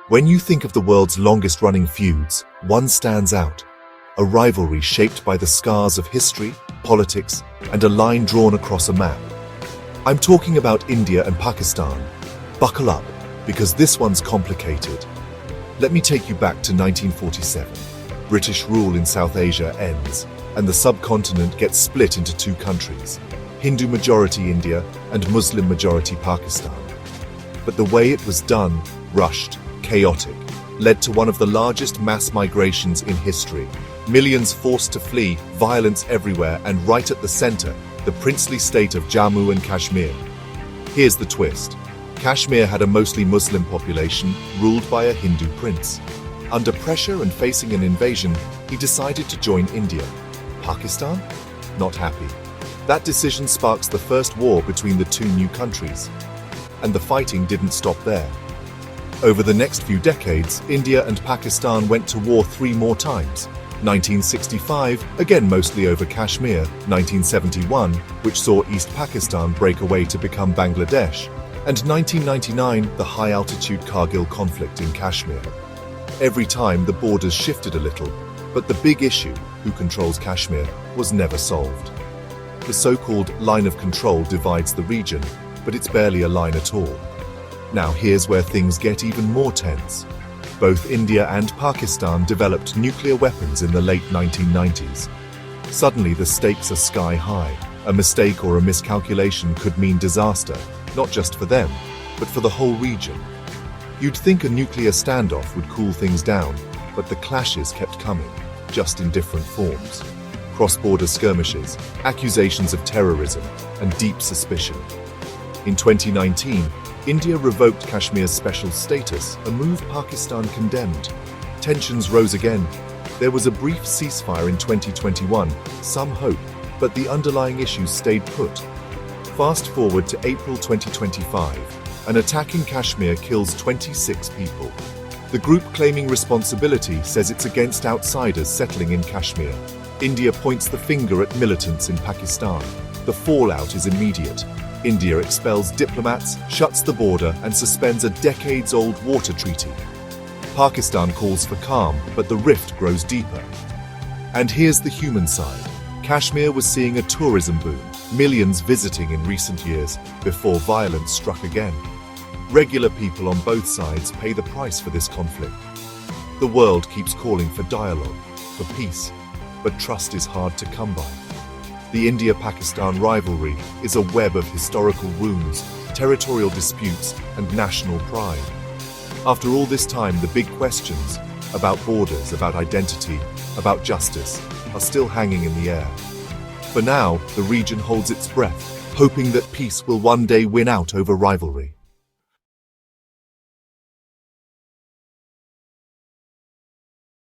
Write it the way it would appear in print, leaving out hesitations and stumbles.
When you think of the world's longest-running feuds, one stands out. A rivalry shaped by the scars of history, politics, and a line drawn across a map. I'm talking about India and Pakistan. Buckle up, because this one's complicated. Let me take you back to 1947. British rule in South Asia ends, and the subcontinent gets split into two countries, Hindu-majority India and Muslim-majority Pakistan. But the way it was done, rushed, chaotic, led to one of the largest mass migrations in history. Millions forced to flee, violence everywhere, and right at the center, the princely state of Jammu and Kashmir. Here's the twist. Kashmir had a mostly Muslim population, ruled by a Hindu prince. Under pressure and facing an invasion, he decided to join India. Pakistan? Not happy. That decision sparks the first war between the two new countries. And the fighting didn't stop there. Over the next few decades, India and Pakistan went to war 3 more times. 1965, again mostly over Kashmir, 1971, which saw East Pakistan break away to become Bangladesh, and 1999, the high-altitude Kargil conflict in Kashmir. Every time the borders shifted a little, but the big issue, who controls Kashmir, was never solved. The so-called line of control divides the region, but it's barely a line at all. Now here's where things get even more tense. Both India and Pakistan developed nuclear weapons in the late 1990s. Suddenly the stakes are sky high. A mistake or a miscalculation could mean disaster, not just for them, but for the whole region. You'd think a nuclear standoff would cool things down, but the clashes kept coming, just in different forms. Cross-border skirmishes, accusations of terrorism, and deep suspicion. In 2019, India revoked Kashmir's special status, a move Pakistan condemned. Tensions rose again. There was a brief ceasefire in 2021, some hope, but the underlying issues stayed put. Fast forward to April 2025, an attack in Kashmir kills 26 people. The group claiming responsibility says it's against outsiders settling in Kashmir. India points the finger at militants in Pakistan. The fallout is immediate. India expels diplomats, shuts the border, and suspends a decades-old water treaty. Pakistan calls for calm, but the rift grows deeper. And here's the human side. Kashmir was seeing a tourism boom, millions visiting in recent years, before violence struck again. Regular people on both sides pay the price for this conflict. The world keeps calling for dialogue, for peace, but trust is hard to come by. The India-Pakistan rivalry is a web of historical wounds, territorial disputes, and national pride. After all this time, the big questions about borders, about identity, about justice are still hanging in the air. For now, the region holds its breath, hoping that peace will one day win out over rivalry.